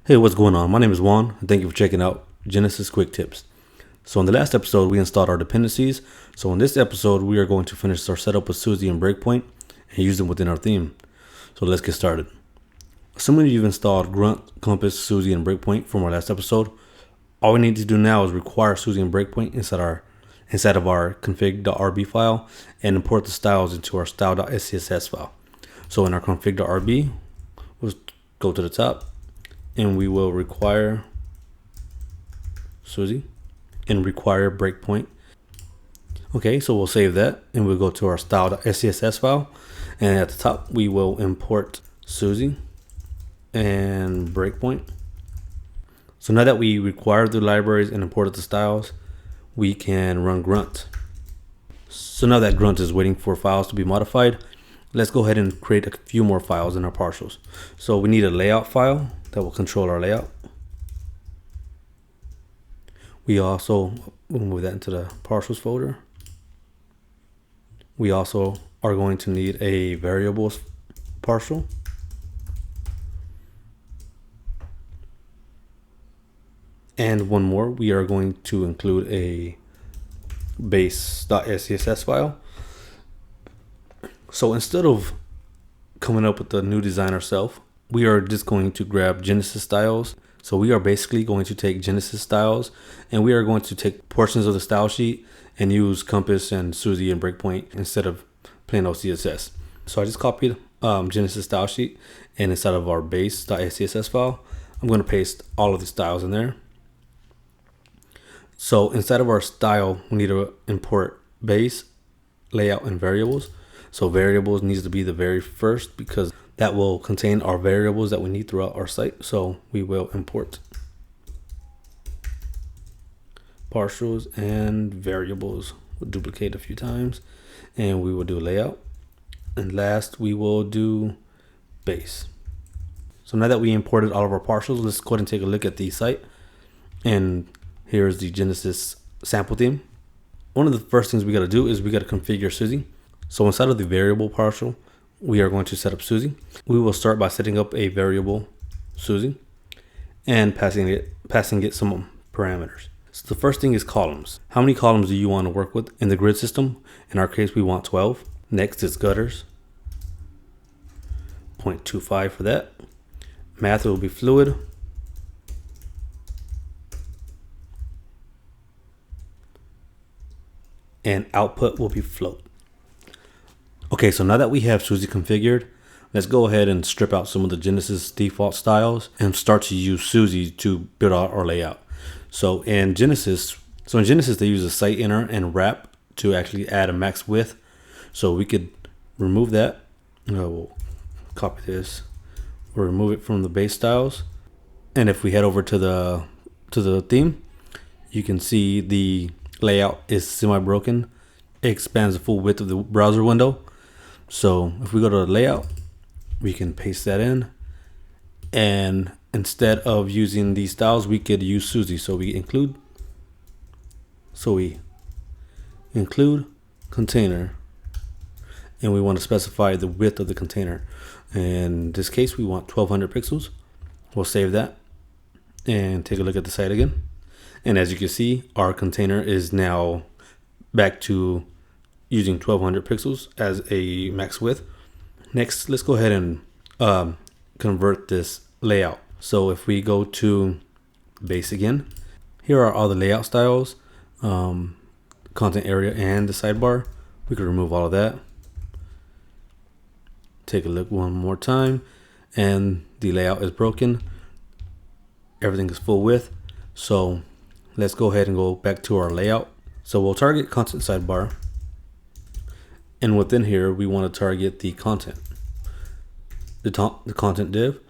Hey, what's going on? My name is Juan, and thank you for checking out Genesis Quick Tips. So in the last episode, we installed our dependencies. So in this episode, we are going to finish our setup with Susy and Breakpoint and use them within our theme. So let's get started. Assuming you've installed Grunt, Compass, Susy, and Breakpoint from our last episode, all we need to do now is require Susy and Breakpoint inside of our config.rb file and import the styles into our style.scss file. So in our config.rb, we'll go to the top, and we will require Susy and require breakpoint. Okay, so we'll save that and we'll go to our style.scss file, and at the top we will import Susy and breakpoint. So now that we required the libraries and imported the styles, we can run grunt. So now that grunt is waiting for files to be modified, let's go ahead and create a few more files in our partials. So we need a layout file that will control our layout. We also will move that into the partials folder. We also are going to need a variables partial. And one more, we are going to include a base.scss file. So instead of coming up with the new design ourselves, we are just going to grab Genesis styles. So we are basically going to take Genesis styles and we are going to take portions of the style sheet and use Compass and Susy and Breakpoint instead of plain old CSS. So I just copied Genesis style sheet, and inside of our base.scss file, I'm going to paste all of the styles in there. So inside of our style, we need to import base, layout, and variables. So variables needs to be the very first because that will contain our variables that we need throughout our site. So we will import partials and variables. We'll duplicate a few times and we will do layout. And last, we will do base. So now that we imported all of our partials, let's go ahead and take a look at the site. And here's the Genesis sample theme. One of the first things we got to do is we got to configure Susy. So inside of the variable partial, we are going to set up Susy. We will start by setting up a variable Susy and passing it some parameters. So the first thing is columns. How many columns do you want to work with in the grid system? In our case, we want 12. Next is gutters, 0.25 for that. Math will be fluid. And output will be float. Okay, so now that we have Susy configured, let's go ahead and strip out some of the Genesis default styles and start to use Susy to build out our layout. So in Genesis, they use a site inner and wrap to actually add a max width. So we could remove that. We'll copy this. We'll remove it from the base styles. And if we head over to the theme, you can see the layout is semi-broken. It expands the full width of the browser window. So if we go to the layout, we can paste that in, and instead of using these styles, we could use Susy. So we include container, and we want to specify the width of the container. In this case, we want 1200 pixels. We'll save that and take a look at the site again. And as you can see, our container is now back to using 1200 pixels as a max width. Next, let's go ahead and convert this layout. So if we go to base again, here are all the layout styles, content area, and the sidebar. We could remove all of that. Take a look one more time, and the layout is broken. Everything is full width. So let's go ahead and go back to our layout. So we'll target content sidebar. And within here, we want to target the content, the content div,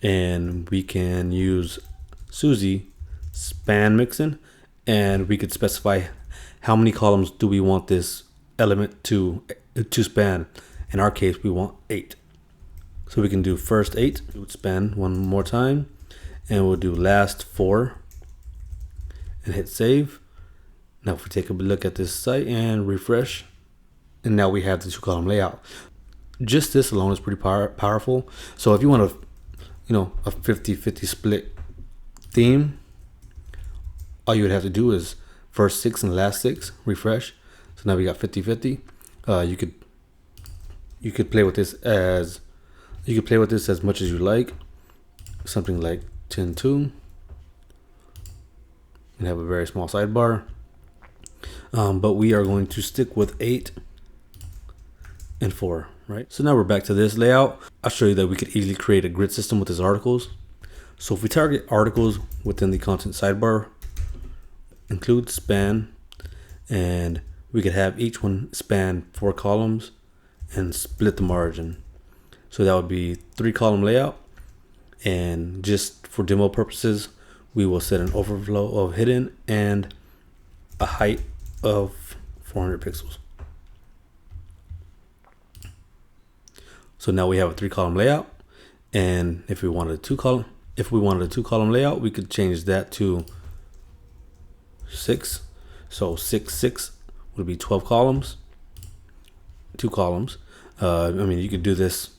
and we can use Susy span mixin, and we could specify how many columns do we want this element to span. In our case, we want 8. So we can do first 8, span one more time, and we'll do last 4 and hit save. Now if we take a look at this site and refresh, and now we have the 2-column layout. Just this alone is pretty powerful. So if you want a 50-50 split theme, all you would have to do is first 6 and last 6, refresh. So now we got 50-50. You could play with this as much as you like. Something like 10-2. And have a very small sidebar. But we are going to stick with 8 and 4, right? So now we're back to this layout. I'll show you that we could easily create a grid system with these articles. So if we target articles within the content sidebar, include span, and we could have each one span 4 columns and split the margin. So that would be 3-column layout. And just for demo purposes, we will set an overflow of hidden and a height of 400 pixels. So now we have a 3-column layout. And if we wanted a 2-column layout, we could change that to 6. So 6 would be 12 columns, 2 columns. I mean, you could do this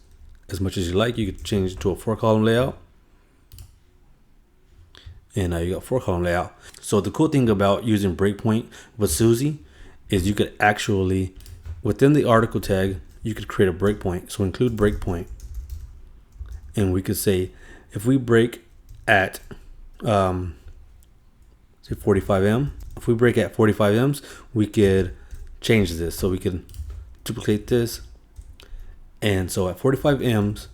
as much as you like. You could change it to a 4-column layout. And now you got 4-column layout. So the cool thing about using Breakpoint with Susy is you could actually, within the article tag, you could create a breakpoint. So include breakpoint. And we could say, if we break at, say 45M, if we break at 45Ms, we could change this. So we can duplicate this. And so at 45Ms,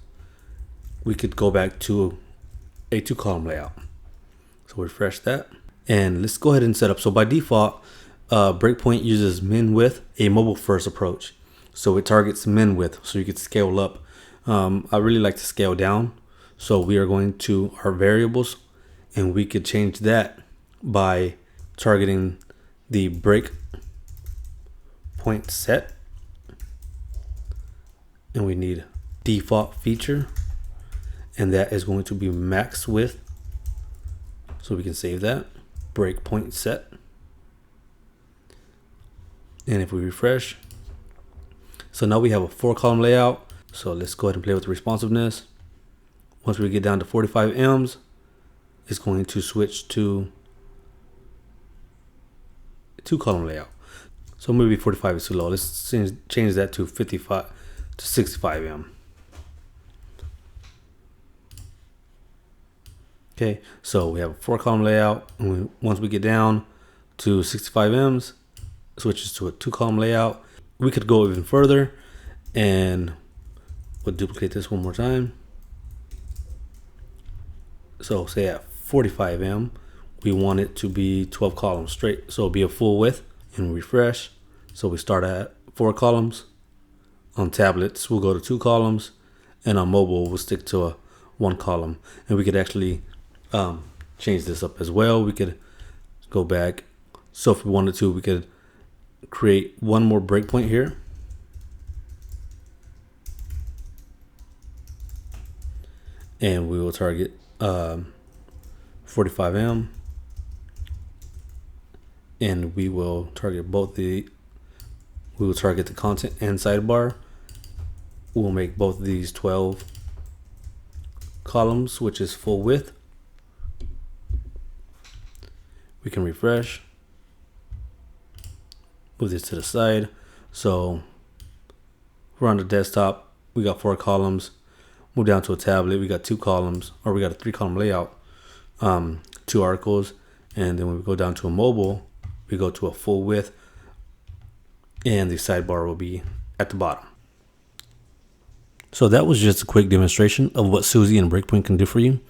we could go back to a 2-column layout. So refresh that. And let's go ahead and set up. So by default, Breakpoint uses min width, a mobile first approach. So it targets min width, so you could scale up. I really like to scale down. So we are going to our variables, and we could change that by targeting the breakpoint set. And we need default feature, and that is going to be max width. So we can save that, breakpoint set. And if we refresh, so now we have a 4-column layout. So let's go ahead and play with the responsiveness. Once we get down to 45Ms, it's going to switch to a 2-column layout. So maybe 45 is too low. Let's change that to 55 to 65M. Okay, so we have a 4-column layout, and once we get down to 65Ms, it switches to a 2-column layout. We could go even further, and we'll duplicate this one more time. So say at 45M, we want it to be 12 columns straight, so it'll be a full width, and refresh. So we start at 4 columns. On tablets, we'll go to 2 columns, and on mobile, we'll stick to a 1 column. And we could actually change this up as well. We could go back. So if we wanted to, we could create one more breakpoint here. And we will target 45M. And we will target we will target the content and sidebar. We'll make both of these 12 columns, which is full width. We can refresh. Move this to the side. So we're on the desktop. We got 4 columns. Move down to a tablet. We got 2 columns, or we got a 3-column layout. 2 articles. And then when we go down to a mobile, we go to a full width. And the sidebar will be at the bottom. So that was just a quick demonstration of what Susy and Breakpoint can do for you.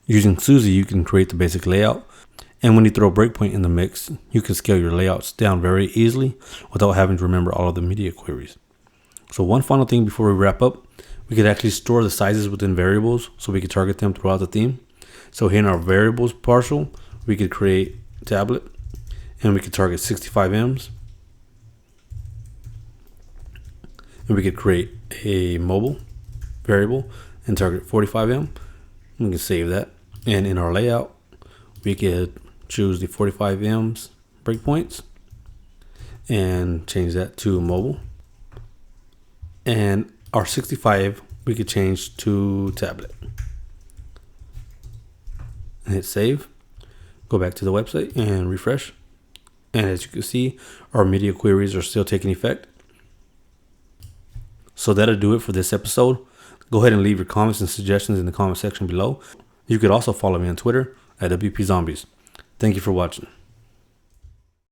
Using Susy, you can create the basic layout. And when you throw Breakpoint in the mix, you can scale your layouts down very easily without having to remember all of the media queries. So one final thing before we wrap up, we could actually store the sizes within variables so we could target them throughout the theme. So here in our variables partial, we could create a tablet, and we could target 65Ms. And we could create a mobile variable and target 45M. We can save that. And in our layout, we could choose the 45Ms breakpoints and change that to mobile. And our 65 we could change to tablet. And hit save. Go back to the website and refresh. And as you can see, our media queries are still taking effect. So that'll do it for this episode. Go ahead and leave your comments and suggestions in the comment section below. You could also follow me on Twitter at WP Zombies. Thank you for watching.